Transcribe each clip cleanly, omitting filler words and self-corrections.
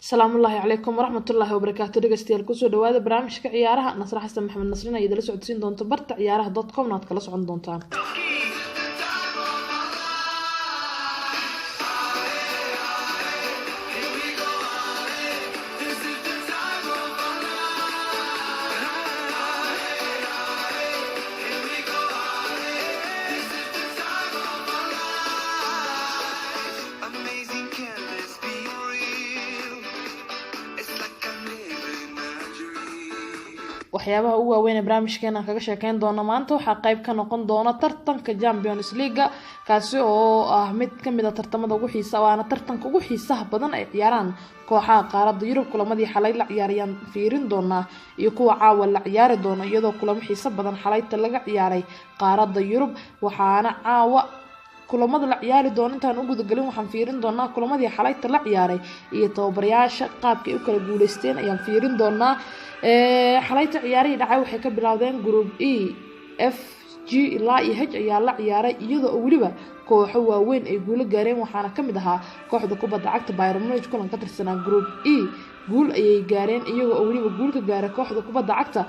السلام الله عليكم ورحمة الله وبركاته. dhegeystayaal kusoo dhawaada barnaamijka ciyaaraha Nasr Xasan Maxamed Nasrin ayaa idila socodsiin doonta barta ciyaaraha.com naad kala socon doontaan. waxyaabaha ugu waaweyn ee barnaamijkeena kaga sheekeyn doona maanta waxaa qayb ka noqon doona tartanka Champions League kaasi oo ah mid kamid ah tartamada ugu xiisaha waana tartanka ugu xiisaha badan ay ciyaaraan kooxaha qaaradda Yurub kulamadii xalay la ciyaarayaan fiirin doona iyo kuwa caawa la ciyaari doona iyadoo kulamo xiiso badan xalayta laga ciyaaray qaaradda Yurub waxaana caawa kulamada la ciyaari doona intaan ugu gudagalin waxaan fiirin doonaa kulamadii xalayta la ciyaaray iyo tababarayaasha qaabka ay u kala guuleysteen ayaan fiirin doonaa xalayta ciyaarihii dhacay waxay ka bilaawdeen group E F G ilaa iyo H ayaa la ciyaaray iyadoo waliba kooxo waaweyn ay guulo gaareen waxaana kamid ahaa kooxda kubadda cagta Bayern Munich kulan ka tirsanaa group E guul ayay gaareen iyagoo waliba guul ka gaaray kooxda kubadda cagta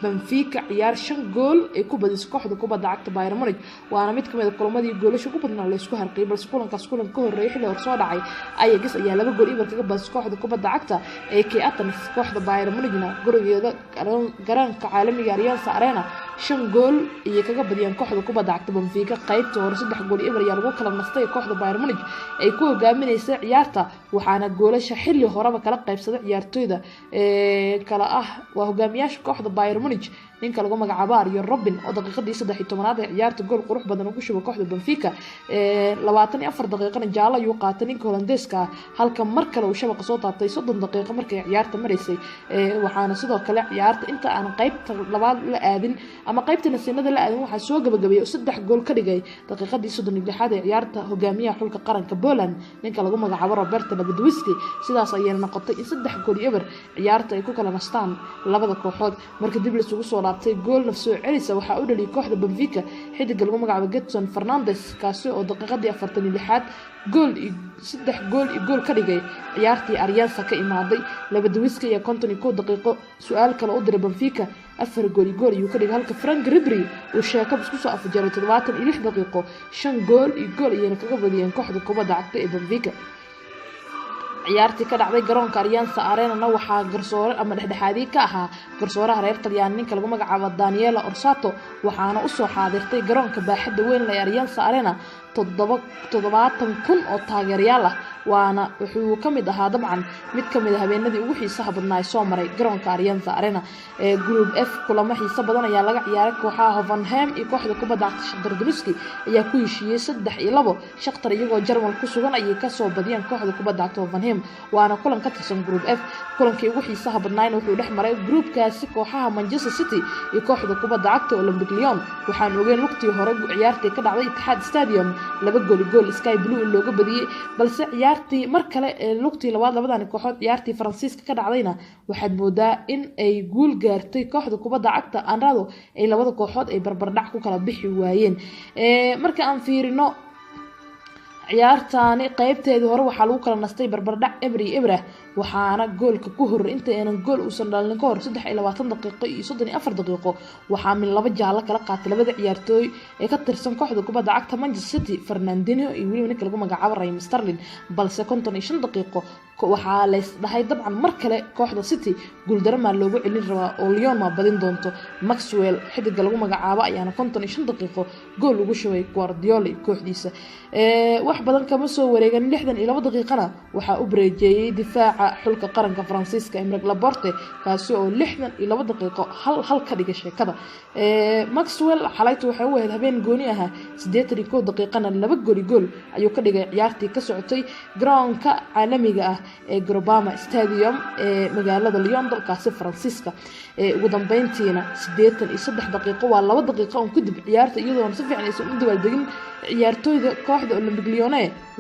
Benfica ciyaar 5 gool ay ku badisay kooxda kubadda cagta Bayern Munich waana mid kamid ah kulamadii goolasho ku badnaa la isku harqay balse kulankaas kulan ka horeeyay xilli hor soo dhacay Ajax ayaa 2 gool ibar kaga badisay kooxda kubadda cagta AEK Athens kooxda Bayern Munichna gurigeeda garoonka caalamiga Allianz Arena 5 gool iyo kaga badiyeen kooxda kubadda cagta Benfica qaybta hore 3 gool ibar ayaa lagu kala nastay kooxda Bayern Munich ay ku hogaaminaysay ciyaarta waxaana goolasha xilli horeba kala qaybsaday ciyaartoyda kala ah waa hogaamiyaasha kooxda Bayern Munich ninka lagu magacaabo Arjen Robben oo daqiiqadii 13aad ee ciyaarta gool qurux badan ugu shubay kooxda Benfica 24 daqiiqana jaalo ayuu qaatay ninka Hollandeeska halka mar kale uu shabaqa soo taabtay 30 daqiiqo markay ciyaarta mareysay waxaana sidoo kale ciyaarta inta aan qaybta labaad la aadin ama qaybta nasiinada la aadin waxa soo gabagabeeyay 3 gool ka dhigay daqiiqadii 36aad ee ciyaarta hogaamiyaha xulka qaranka Poland ninka lagu magacaabo Robert Lewandowski sidaas ayay noqotay in 3 gool ibar ciyaarta ay ku kala nastaan labada kooxood marka dib la isugu soo laabtay gool nafsoo celisa waxa uu dhaliyay kooxda Benfica xidig lagu magacaabo Gedson Fernandes kaasi oo daqiiqadii 46aad gool 3 gool ka dhigay ciyaartii Allianz ka imaaday Lewandowski ayaa 51 daqiiqo su'aal kale u diray Benfica 4 gool ayuu ka dhigay halka Frank Ribery uu sheekab isku soo afjaray 76 daqiiqo 5 gool ayay kaga badiyeen kooxda kubadda cagta ee Benfica ciyaartii ka dhacday garoonka Allianz Arena waxaa garsoore ama dhexdhexaadii ka ahaa garsooraha reer Talyaani ninka lagu magacaabo Daniele Orsato waxaana u soo xaadirtay garoonka baaxadda weyn ee Allianz Arena 70,000 oo taageerayaal ah waana wuxuu kamid ahaa dabcan mid kamid ah habeenadii ugu xiisaha badnaa ee soo maray garoonka Allianz Arena group F kulamo xiiso badan ayaa laga ciyaaray kooxaha Hoffenheim iyo kooxda kubadda cagta Shakhtar Donetsk ayaa ku heshiiyay 3-2 Shakhtar iyagoo Jarmal ku sugan ayay ka soo badiyeen kooxda kubadda cagta Hoffenheim waana kulan ka tirsan group F kulankii ugu xiisaha badnaa wuxuu dhex maray groupkaasi kooxaha Manchester City iyo kooxda kubadda cagta Olympic Lyon waxaan ogeyn waqtii hore ciyaartii ka dhacday Etihad Stadium 2 gool Sky Blue looga badiyay balse ciyaartii mar kale lugtii labaad labadan kooxood ciyaartii Faransiiska ka dhacdayna waxaad moodaa in ay guul gaartay kooxda kubadda cagta Anrado ay labada kooxood ay barbardhac ku kala bixi waayeen marka aan fiirino ciyaartaani qaybteedii hore waxaa lagu kala nastay barbardhac Ibra waxaana goolka ku horeeyay inta aanan gool uusan dhalin ka hor 23 daqiiqo iyo 34 daqiiqo waxaa min laba jaalo kala qaatay labada ciyaartooy ee ka tirsan kooxda kubadda cagta Manchester City Fernandinho iyo waliba ninka lagu magacaabo Raheem Sterling balse 55 daqiiqo waxaa la isdhahay dabcan mar kale kooxda City guul darama loogu celin rabaa oo Lyon ma badin doonto Maxwell xidig lagu magacaabo ayaana 55 daqiiqo gool ugu shubay Guardiola kooxdiisa wax badan kama soo wareegan 62 daqiiqana waxa uu bareejiyay difaaca xulka qaranka Faransiiska Emerick Laporte kaasi oo 62 daqiiqo hal ka dhigay sheekada Maxwell xalaytu waxa uu ahayd habeen gooni ah 81 daqiiqana 2 gool ayuu ka dhigay ciyaartii ka socotay garoonka caalamiga ah ee Groupama Stadium ee magaalada Lyon dalkaasi Faransiiska ugu dambeyntiina 83 daqiiqo waa 2 daqiiqo oo ku dib ciyaarta iyadoo si fiican aysan u dabaaldegin ciyaartoyda kooxda Olympic Lyon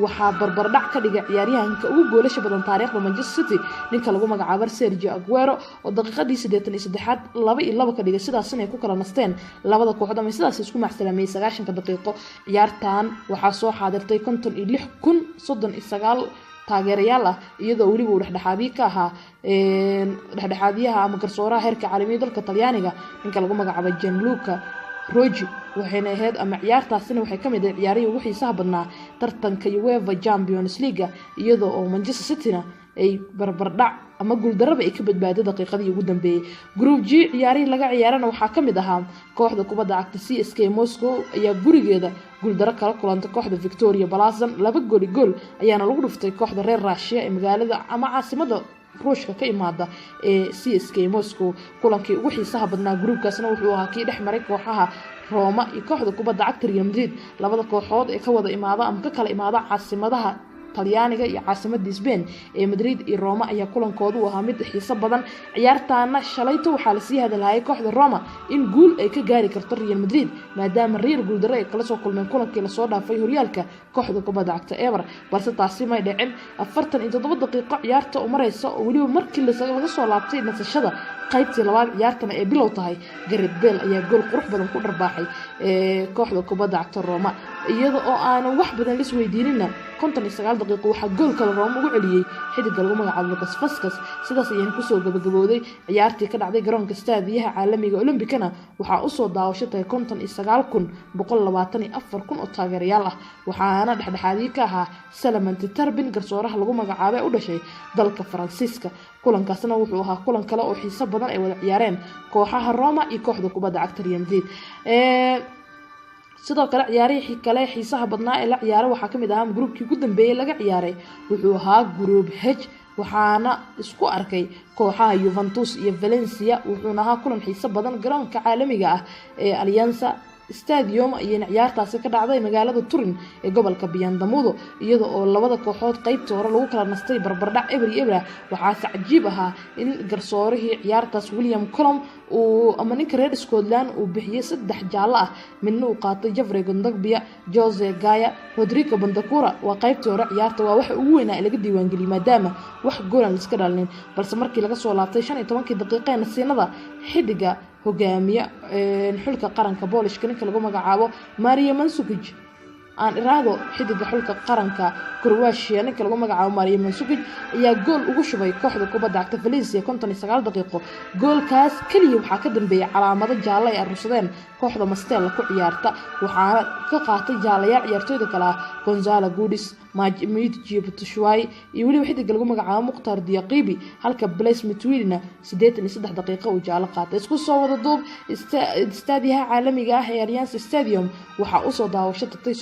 waxaa barbardhac ka dhigay ciyaaryahanka ugu goolasha badan taariikhda Manchester City ninka lagu magacaabo Sergio Aguero oo daqiiqadii 83aad 2-2 ka dhigay sidaasna ay ku kala nasteen labada kooxood ama sidaas isku macsalaameeyay 90 daqiiqo ciyaartan waxaa soo xaadirtay 56,039 taageerayaal ah iyadoo waliba uu dhexdhexaadiye ka ahaa dhexdhexaadiyaha ama garsooraha heerka caalamiga dalka Talyaaniga ninka lagu magacaabo Gianluca Rogi waxayna ahayd ama ciyaartaasina waxay kamid ahayd ciyaarihii ugu xiisaha badnaa tartanka UEFA Champions League iyadoo oo Manchester City ay barbardhac ama guuldarraba ay ka badbaaday daqiiqadii ugu dambeeyay group G ciyaarihii laga ciyaarana waxaa kamid ahaa kooxda kubadda cagta CSKA Moscow ayaa gurigeeda guuldarro kala kulantay kooxda Victoria Plzen 2 gool ayaana lagu dhuftay kooxda reer Russia ee magaalada ama caasimada ruushka ka imaada ee CSKA Moscow kulankii ugu xiisaha badnaa groupkaasna wuxuu ahaa kii dhexmaray kooxaha Roma iyo kooxda kubadda cagta Real Madrid labada kooxood ee ka wada imaada ama ka kala imaada caasimadaha Talyaaniga iyo caasimadda Spain ee Madrid iyo Roma ayaa kulankoodu ahaa mid xiiso badan ciyaartaana shalayto waxaa la sii hadalhayay kooxda Roma in guul ay ka gaari karto Real Madrid maadaama Real guuldarro ay kala soo kulmeen kulankii la soo dhaafay horyaalka kooxda kubadda cagta Ever balse taasi ma dhicin 47 daqiiqo ciyaarta u maraysa oo waliba markii laga soo laabtay nasashada qaybtii labaad ciyaartana ee bilow tahay Gareth Bale ayaa gool qurux badan ku dharbaaxay kooxda kubadda cagta Roma iyadoo oo aan wax badan is weydiinina 59 daqiiqo waxa goolka Roma ugu celiyay xidiga lagu magacaabo Lucas Vazquez sidaas ayaan ku soo gabagabowday ciyaartii ka dhacday garoonka staadiyaha caalamiga Olympicana waxa uu soo daawashatay 59,124 oo taageerayaal ah waxaana dhexdhexaadii ka ahaa Salman Tarbin garsooraha lagu magacaabo u dhashay dalka Faransiiska kulankaasna wuxuu ahaa kulan kale oo xiiso badan ay wada ciyaareen kooxaha Roma iyo kooxda kubadda cagta Real Madrid sidoo kale ciyaarihii kale xiisaha badnaa ee la ciyaaray waxaa kamid ahaa groupkii ugu dambeeyay laga ciyaaray wuxuu ahaa group H waxaana isku arkay kooxaha Juventus iyo Valencia wuxuuna ahaa kulan xiiso badan garoonka caalamiga ah ee Allianz Stadium ayay ciyaartaasi ka dhacday magaalada Turin ee gobolka Piandamudo iyadoo oo labada kooxood qaybta hore lagu kala nastay barbardhac Ebra waxaa cajiib ahaa in garsoorihii ciyaartaas William Colom uu ama ninka reer Scotland uu bixiyay 3 jaalo ah midna uu qaatay Jeffrey Gondogbia Jose Gaya Rodrigo Bentancur waa qaybta hore ciyaarta waa waxa ugu weyn ee laga diiwaan geliyay maadaama wax gool aan iska dhalin balse markii laga soo laabtay 15 daqiiqo nasiinada xidiga hogaamiya xulka qaranka Booliska ninka lagu magacaabo Mario Mandzukic aan iraado xidiga xulka qaranka Croatia ninka lagu magacaabo Mario Mandzukic ayaa gool ugu shubay kooxda kubadda cagta Valencia 59 daqiiqo goolkaas kaliya waxa ka dambeeyay calaamado jaalle ay arursadeen kooxda Mastella ku ciyaarta waxaana ka qaatay jaalayaal ciyaartooyda kale Gonzalo Guedes Majid Jebutshwai iyo waliba xidiga lagu magacaabo Mukhtar Diaqibi halka Blaise Matuidi 83 daqiiqo uu jaalo qaatay isku soo wada duub istaadiyaha caalamiga ah ee Allianz Stadium waxa uu soo daawashatay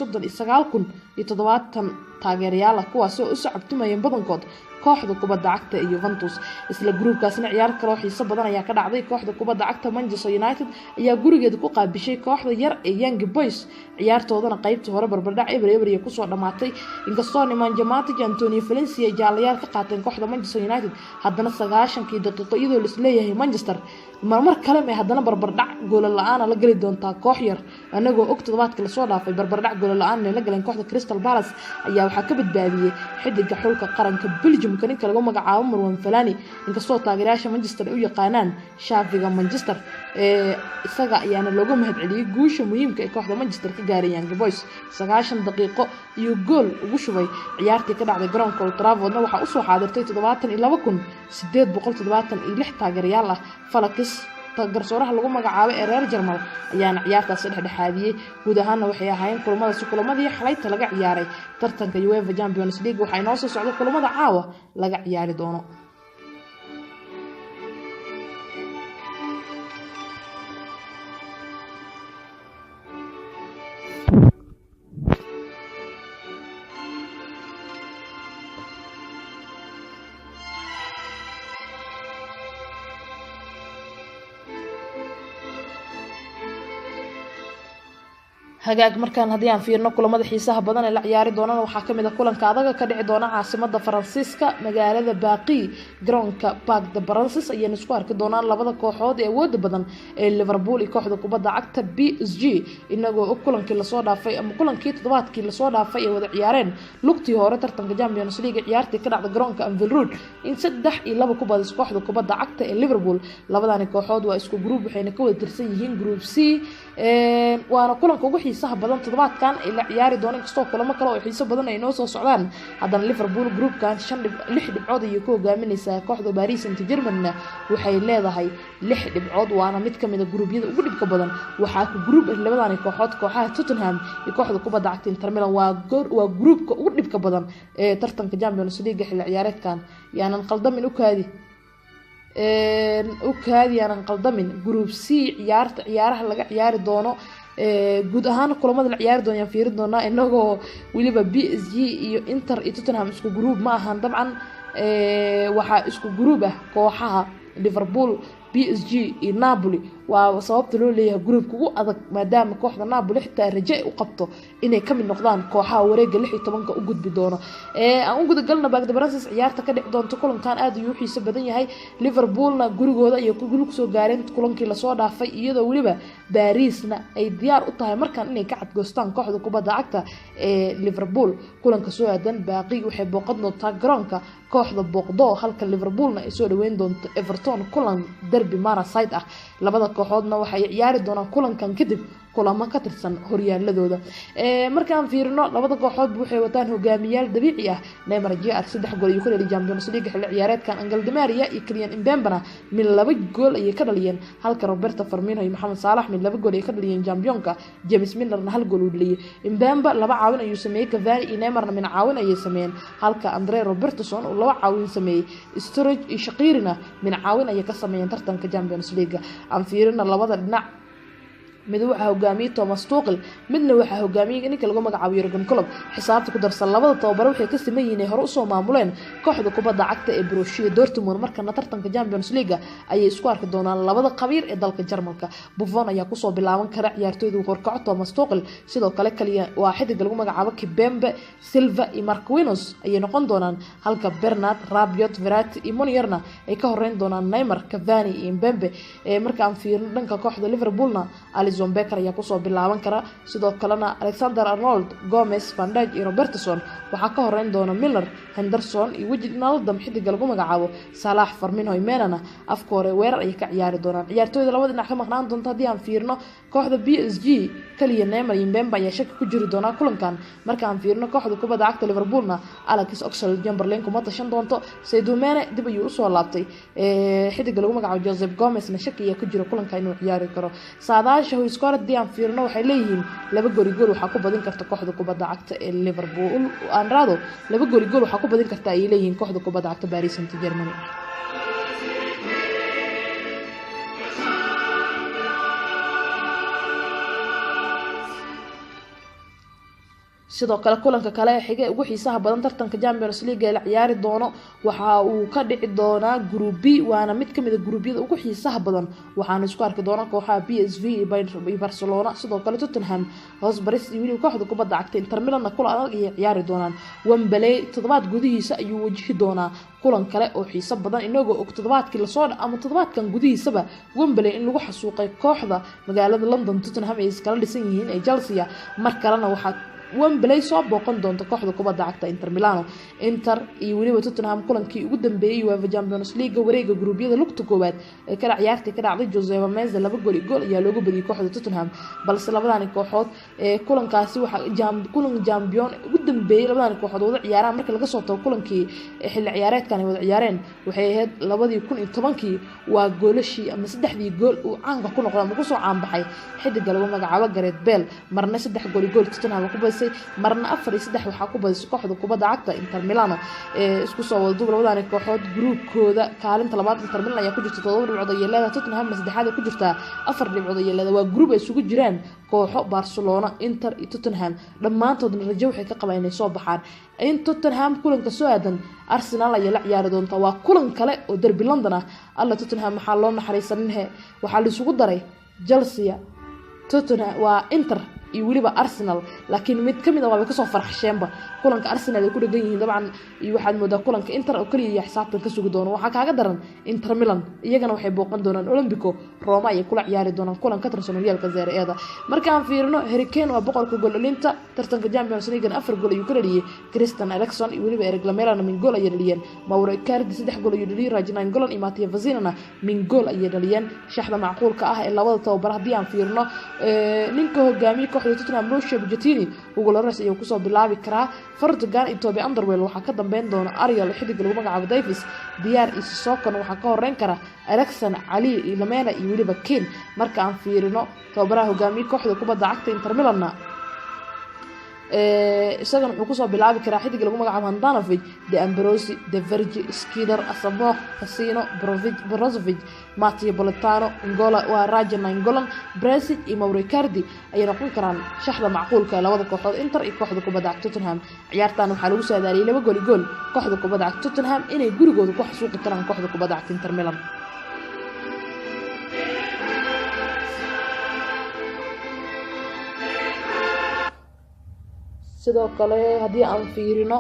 39,070 taageerayaal kuwaas oo u socodtumayeen badankood kooxda kubadda cagta ee Juventus isla groupkaasna ciyaar kale oo xiiso badan ayaa ka dhacday kooxda kubadda cagta Manchester United ayaa gurigeeda ku qaabishay kooxda yar ee Young Boys ciyaartoodana qaybtii hore barbardhac Eber ku soo dhamaatay inkastoo Nemanja Matic Antonio Valencia jaalayaal ka qaateen kooxda Manchester United haddana 90 daqiiqo iyadoo la isleeyahay Manchester marmar kale ma haddana barbardhac gool la'aan la gali doonta koox yar anagoo og toddobaadka la soo dhaafay barbardhac gool la'aan la galeen kooxda Crystal Palace ayaa waxa ka badbaadiyay xidiga xulka qaranka Belgium ninka lagu magacaabo Marwan Fellaini inkastoo taageerayaasha Manchester u yaqaanaan shaafiga Manchester isaga ayaana looga mahadceliyay guusha muhiimka ee kooxda Manchester ka gaarayeen Young Boys 90 daqiiqo iyo gool ugu shubay ciyaartii ka dhacday garoonka Old Trafford waxa uu soo xaadirtay 72,876 taageerayaal ah Falakis garsooraha lagu magacaabo ee reer Jarmal ayaana ciyaartaas dhexdhexaadiyay guud ahaanna waxay ahaayeen kulamadii xalayta laga ciyaaray tartanka UEFA Champions League waxa inoo soo socdo kulamada caawa laga ciyaari doono hagaag markaan hadii aan fiirno kulamada xiisaha badan ee la ciyaari doonana waxa kamid ah kulanka adaga ka dhici doona caasimada Faransiiska magaalada Baaqi garoonka Parc des Princes ayaan isku arki doonaan labada kooxood ee awood badan ee Liverpool iyo kooxda kubadda cagta PSG inagoo kulankii la soo dhaafay ama kulankii toddobaadkii la soo dhaafay ay wada ciyaareen lugtii hore tartanka Champions League ciyaartii ka dhacday garoonka Anfield Road in 3-2 ku badis kooxda kubadda cagta ee Liverpool labadani kooxood waa isku group waxayna ka wada tirsan yihiin group C waana kulanka ugu xiisaha badan toddobaadkan ay la ciyaari doonaan kastoo kulamo kale oo xiiso badan ay noo soo socdaan haddana Liverpool groupkan 6 dhibcood ayay ku hogaaminaysaa kooxda Paris Saint-Germain waxay leedahay 6 dhibcood waana mid ka mid ah gruubyada ugu dhibka badan waxaa ku gruub ah labadani kooxood kooxaha Tottenham iyo kooxda kubadda cagta Inter Milan waa gruubka ugu dhibka badan ee tartanka Champions League xilli ciyaareedkan yaanan qaldamin yaanan qaldamin group C ciyaaraha laga ciyaari doono guud ahaan kulamada la ciyaari doonayaan fiirin doonaa inagoo waliba PSG iyo Inter iyo Tottenham isku group ma ahan dabcan waxa isku group ah kooxaha Liverpool PSG iyo Napoli waa sababta loo leeyahay groupka ugu adag maadaama kooxda Napoli xitaa rajo u qabto inay ka mid noqdaan kooxaha wareegga 16 u gudbi doono aan u gudagalna baagdabaransis ciyaarta ka dhici doonto kulankan aad ayuu xiiso badan yahay Liverpoolna gurigooda iyo ku gulug soo gaareen kulankii la soo dhaafay iyadoo waliba Parisna ay diyaar u tahay markan inay ka cadgoostaan kooxda kubadda cagta ee Liverpool kulanka soo aadan baaqi waxay booqad doontaa garoonka kooxda booqdo halka Liverpoolna ay soo dhaweyn doonto Everton kulan derby Merseyside ah labada kooxoodna waxay ciyaari doonaan kulankan kadib kulamo ka tirsan horyaaladooda markaan fiirino labada kooxood waxay wataan hogaamiyaal dabiici ah Neymar Jr 3 gool ayuu ku dhaliyay Champions League xilli ciyaareedkan Angel Di Maria iyo Kylian Mbappe min 2 gool ayay ka dhaliyeen halka Roberto Firmino iyo Mohamed Salah min 2 gool ay ka dhaliyeen Championka James Milnerna 1 gool u dhaliyay Mbappe 2 caawin ayuu sameeyay Cavani iyo Neymarna min caawin ayay sameeyeen halka Andre Robertson uu 2 caawin sameeyay Sturridge iyo Shaqirina min caawin ayay ka sameeyeen tartanka Champions League aan fiirino labada dhinac mid waxa hogaamiyay Thomas Tuchel midna waxa hogaamiyay ninka lagu magacaabo Jurgen Klopp xisaabta ku darsan labada tababar waxay ka sameeyeen hore u soo maamuleen kooxda kubadda cagta ee Borussia Dortmund markana tartanka Champions League ayay isku arki doonaan labada qabiir ee dalka Jarmalka Buffon ayaa ku soo bilaaban kara ciyaartooyda horkaca Thomas Tuchel sidoo kale kaliya waa xidig lagu magacaabo Kimpembe Silva iyo Marquinhos ayay noqon doonaan halka Bernat Rabiot Verratti iyo Munierna ay ka horeyn doonaan Neymar Cavani iyo Mbappe markaan fiirno dhanka kooxda Liverpoolna Alisson Becker ayaa ku soo bilaaban kara sidoo kalena Alexander Arnold Gomez Van Dijk iyo Robertson waxa ka horeyn doona Miller Henderson iyo Wijnaldum xidig lagu magacaabo Salah Firmino iyo Menana afkoore weerar ay ka ciyaari doonaan ciyaartooyda labada dhinac ka maqnaan doonta hadii aan fiirno kooxda PSG kaliya Neymar iyo Mbappe ayaa shaki ku jiri doona kulankan marka aan fiirno kooxda kubadda cagta Liverpoolna Alex Oxlade-Chamberlain kuma tashan doonto Sadio Mane dib ayuu u soo laabtay xidig lagu magacaabo Joseph Gomez na shaki ayaa ku jira kulanka inuu ciyaari karo saadaasha iskoor diyan fiirno waxay leeyihiin 2 gool waxa ku badin karta kooxda kubadda cagta ee Liverpool aan raado 2 gool waxa ku badin karta ay leeyihiin kooxda kubadda cagta Paris Saint-Germain sidoo kale kulanka kale ee xiga ugu xiisaha badan tartanka Champions League ee la ciyaari doono waxa uu ka dhici doonaa group B waana mid kamid ah gruubyada ugu xiisaha badan waxaana isku arki doona kooxaha PSV iyo Barcelona sidoo kale Tottenham Hotspur iyo kooxda kubadda cagta Inter Milan kulan adag ay ciyaari doonaan Wembley toddobaad gudihiisa ayuu wajihi doonaa kulan kale oo xiiso badan inagoo og toddobaadkii la soo ama toddobaadkan gudihiisaba Wembley in lagu xasuuqay kooxda magaalada London Tottenham ay iskala dhisan yihiin ee Chelsea mar kalena waxa Wembley soo booqan doonto kooxda kubadda cagta Inter Milano Inter iyo waliba Tottenham kulankii ugu dambeeyay UEFA Champions League wareegga gruubyada lugta koowaad ee kala ciyaartay ka dhacday Jose Meza 2 gool ayaa loogu badiyay kooxda Tottenham balse labadani kooxood ee kulankaasi waxa kulan champion ugu dambeeyay labadani kooxood wada ciyaaraan marka laga soo tago kulankii xilli ciyaareedkan ay wada ciyaareen waxay ahayd 2010kii waa goolashii ama 3 gool uu caanka ku noqday ama ku soo caan baxay xidig lagu magacaabo Gareth Bale marna 3 gool Tottenham ku badisay marna 4-3 waxa ku badisay kooxda kubadda cagta Inter Milano isku soo wada dub labadani kooxood groupkooda kaalinta labaad Inter Milan ayaa ku jirta 7 dhibcood ay leedahay Tottenham saddexaad ku jirta 4 dhibcood ay leedahay waa group ay isugu jiraan kooxo Barcelona Inter iyo Tottenham dhamaantoodna rajo waxay ka qabaan inay soo baxaan in Tottenham kulanka soo aadan Arsenal ayaa la ciyaari doonta waa kulan kale oo derby London ah alla Tottenham waxa loo naxariisanay waxa la isugu daray Chelsea Tottenham waa Inter iyo waliba Arsenal laakiin mid kamid ah waa ka soo farxasheenba kulanka Arsenal ay ku dhagan yihiin dabcan iyo waxaad moodaa kulanka Inter oo kaliya xisaabtan ka sugi doono waxa kaaga daran Inter Milan iyagana waxay booqan doonaan Olympico Roma ay kula ciyaari doonaan kulan ka tirsan horyaalka Serie A markaan fiirino Harry Kane waa boqolka gool dhalinta tartanka Champions League 4 gool ayuu ka dhaliyay Christian Eriksen iyo waliba Eric Lamela min gool ayay dhaliyeen Mauro Icardi 3 gool ayuu dhaliyay Rajnan Golan iyo Matteo Vazina min gool ayay dhaliyeen shaxda macquulka ah ee labada tababar hadii aan fiirino ninka hogaamiye kooxda Tottenham Mauricio Pochettino Hugo Lloris ayuu kusoo bilaabi karaa Ferguson iyo Toby Alderweireld waxaa ka dambeyn doona Ariel xidig lagu magacaabo Davies Diar iyo Sissoko waxaa ka horeyn kara Eriksen Ali Lamela iyo waliba Kane marka aan fiirino tababaraha hogaamiye kooxda kubadda cagta Inter Milan isagana wuxuu kusoo bilaabi karaa xidig lagu magacaabo Handanovic De Ambrosio De Vrij Skider Asamoah Cassino Brozovic Matteo Politano Ngola waa Raja Nainggolan Brasic iyo Mauro Icardi ay noqon karaan shaxda macquulka labada kooxood Inter iyo kooxda kubadda cagta Tottenham ciyaartan waxaa lagu saadaaliyay 2 gool kooxda kubadda cagta Tottenham inay gurigooda ku xasuuqi karaan kooxda kubadda cagta Inter Milan sidoo kale hadii aan fiirino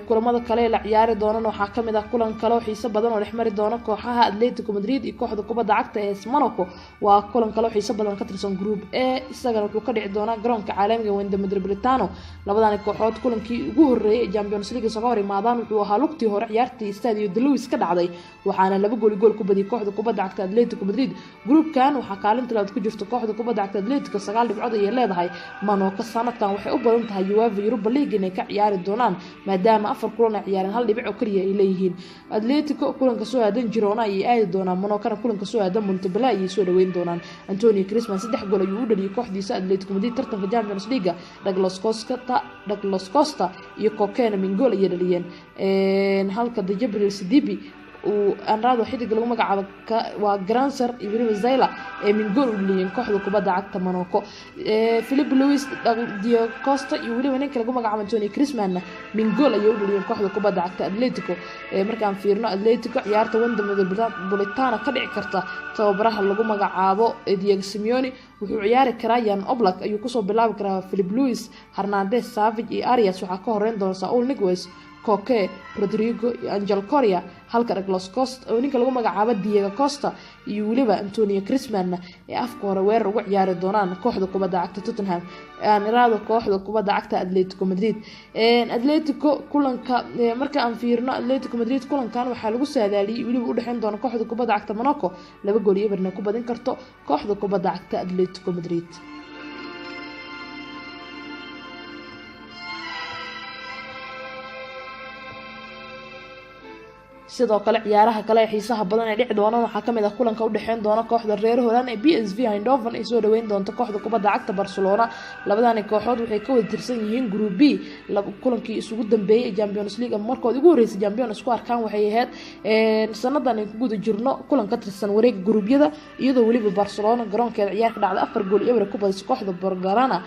kulamada kale la ciyaari doonana waxaa kamid ah kulan kale oo xiiso badan oo dhexmari doona kooxaha Atletico Madrid iyo kooxda kubadda cagta ee Monaco waa kulan kale oo xiiso badan ka tirsan group A isagana wuxuu ka dhici doona garoonka caalamiga Wanda Metropolitano labadan kooxood kulankii ugu horeeyay Champions League soo hor imaadaan wuxuu ahaa lugtii hore ciyaartii Stadio de Luis ka dhacday waxaana 2 gool ku badiyay kooxda kubadda cagta Atletico Madrid groupkan waxaa kaalinta labaad ku jirta kooxda kubadda cagta Atletico 9 dhibcood ay leedahay Monaco sanadkan waxay u badan tahay UEFA Europa League inay ka ciyaari doonaan maadaama 4 kulan ciyaareen hal dhibic oo kaliya ay leeyihiin Atletico kulanka soo aadan Girona ay aadi doonaan Monaco kulanka soo aadan Montpellier ay soo dhaweyn doonaan Antonio Griezmann 3 gool ayuu u dhaliyay kooxdiisa Atletico Madrid tartanka Champions League Douglas Costa iyo Coquelin min gool ay dhaliyeen halka Djibril Sidibe وأنرادو حدق لغو مقعب وغرانسر إبريم الزايلة من جول اللي كوحدو كوبادا عكتا موناكو فيليب لويس ديو كوستا يولي ونينك لغو مقعب أنتوني كريسمان من جول يولي اللي كوحدو كوبادا عكتا أتليتيكو مركان فيرنا أتليتيكو عيارتا وندم بوليتانا كدعي كرتا توبراها لغو مقعابو ديو سيميوني wuxuu ciyaari karaa Jan Oblak ayuu ku soo bilaabi karaa Philip Luis Hernandez Savage iyo Arias waxa ka horeyn doona Saul Niguez Koke Rodrigo iyo Angel Correa halka Douglas Costa oo ninka lagu magacaabo Diego Costa iyo waliba Antonio Griezmann ee afka hore weerar ugu ciyaari doonaan kooxda kubadda cagta Tottenham aan iraado kooxda kubadda cagta Atletico Madrid Atletico kulanka marka aan fiirno Atletico Madrid kulankan waxa lagu saadaaliyay waliba u dhaxayn doona kooxda kubadda cagta Monaco 2 gool iyo barna ku badin karto kooxda kubadda cagta Atletico Madrid sidoo kale ciyaaraha kale ee xiisaha badan ee dhici doona waxa kamid ah kulanka u dhaxeyn doona kooxda reer Holland ee PSV Eindhoven ay soo dhaweyn doonto kooxda kubadda cagta Barcelona labadaan kooxood waxay ka wada tirsan yihiin group B kulankii isugu dambeeyay Champions League markoodii ugu horeysay Champions ku arkaan waxay ahayd sanadan ay ku guda jirno kulan ka tirsan wareeg gruubyada iyadoo waliba Barcelona garoonkeeda ciyaar ka dhacday 4 gool iyo ku badisay kooxda Blaugrana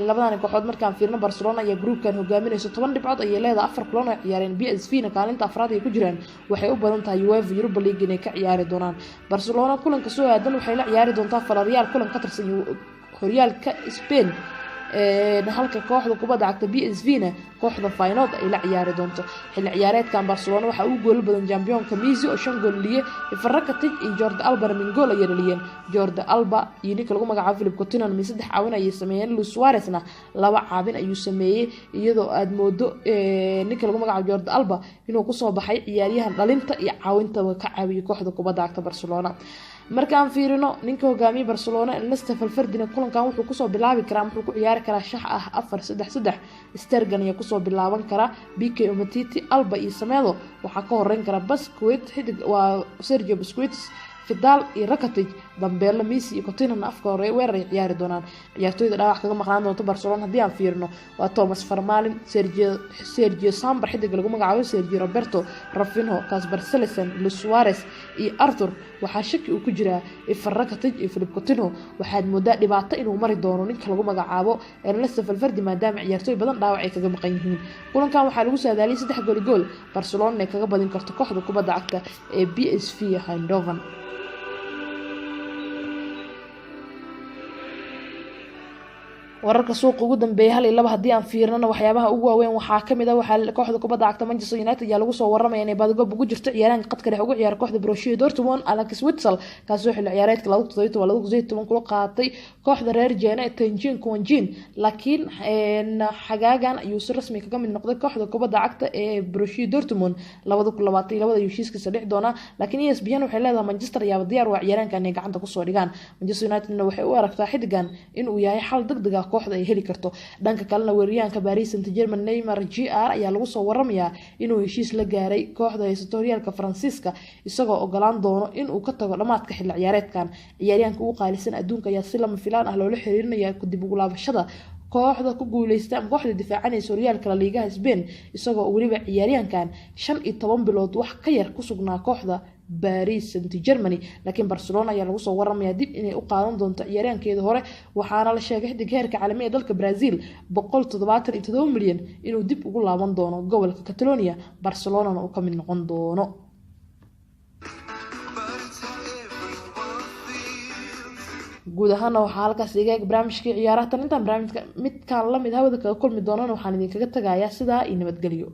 labadaan kooxood markaan fiirno Barcelona ayaa groupkan hogaaminayso 10 dhibcood ay leedahay 4 kulan oo ciyaareen PSV na kaalinta afraad ay ku jiraan waxay u badan tahay UEFA Europa League inay ka ciyaari doonaan Barcelona kulanka soo aadan waxay la ciyaari doontaa Villarreal kulan ka tirsan horyaalka Spain halka kooxda kubadda cagta PSV-na kooxda Feyenoord ay la ciyaari doonto xilli ciyaareedkan Barcelona waxa uu gool badan championka Messi oo 5 gool liyay Ferrakatic iyo Jordi Alba min gool ay dhaliyeen Jordi Alba iyo ninka lagu magacaabo Philippe Coutinho min 3 caawin ay sameeyeen Luis Suarez-na 2 caawin ayuu sameeyay iyadoo aad moodo ninka lagu magacaabo Jordi Alba inuu ku soo baxay ciyaaryahan dhalinta iyo caawinta ka caawiyay kooxda kubadda cagta Barcelona markaan fiirino ninka hogaamiye Barcelona Ernest Valverde kulankan wuxuu ku soo bilaabi karaa wuxuu ku ciyaari karaa shax ah 4-3-3 Sterling ayaa ku soo bilaaban kara BK Umtiti Alba iyo Semedo waxa ka horeyn kara Busquets xidig waa Sergio Busquets Vidal iyo Rakitic Dembele Messi iyo Coutinho afka hore weerar ciyaari doonaan ciyaartoyda dhaawac kaga maqnaan doonto Barcelona hadii aan fiirino waa Thomas Vermaelen Sergio Samper xidig lagu magacaabo Sergio Roberto Rafinha Kasper Silesen Luis Suarez iyo Arthur waxa shaki uu ku jiraa Ferrakatic iyo Philippe Coutinho waxaad moodaa dhibaato inuu mari doono ninka lagu magacaabo Ernest Valverde maadaama ciyaartoy badan dhaawac ay kaga maqan yihiin kulankan waxa lagu saadaaliyay 3 gool Barcelona ay kaga badin karto kooxda kubadda cagta ee PSV Eindhoven wararka suuqa ugu dambeeyay hal iyo laba haddii aan fiirnana waxyaabaha ugu waaweyn waxaa kamid ah waxaa kooxda kubadda cagta Manchester United ayaa lagu soo waramaya inay baadgob ugu jirto ciyaaraanka qadka dhexe ugu ciyaar kooxda Borussia Dortmund Alex Witsel kaasoo xilli ciyaareedka 2017 kula qaatay kooxda reer Jena ee Tianjin Quanjin laakiin xagaagan ayuu si rasmi kaga mid noqday kooxda kubadda cagta ee Borussia Dortmund 2022 ayuu heshiiskiisa dhix doona laakiin ESPN waxay leedahay Manchester ayaa diyaar waa ciyaaraankan inay gacanta kusoo dhigaan Manchester United waxay u aragtaa xidigan inuu yahay xal degdeg ah kooxda ay heli karto dhanka kalena weeraryahanka Paris Saint-Germain Neymar Jr ayaa lagu soo waramayaa inuu heshiis la gaaray kooxda heysatoryaalka Faransiiska isagoo ogolaan doono inuu ka tago dhamaadka xilli ciyaareedkan ciyaaryahanka ugu qaalisan adduunka ayaa si lama filaan ah loola xiriirinayaa dib ugu laabashada kooxda ku guuleystay ama kooxda difaacanaysa horyaalka La Liga Spain isagoo waliba ciyaaryahankan 15 bilood wax ka yar ku sugnaa kooxda Paris Saint-Germain laakiin Barcelona ayaa lagu soo waramayaa dib inay u qaadan doonto ciyaaryahankeeda hore waxaana la sheegay xidig heerka caalami ee dalka Brazil 177 milyan inuu dib ugu laaban doono gobolka Catalonia Barcelona uu ka mid noqon doono guud ahaan waxaa halkaas iga barnaamijkii ciyaaraha tan intaan barnaamijka mid kaan la mid hawada kaga kulmi doonana waxaan idinkaga tagayaa sidaa iyo nabadgelyo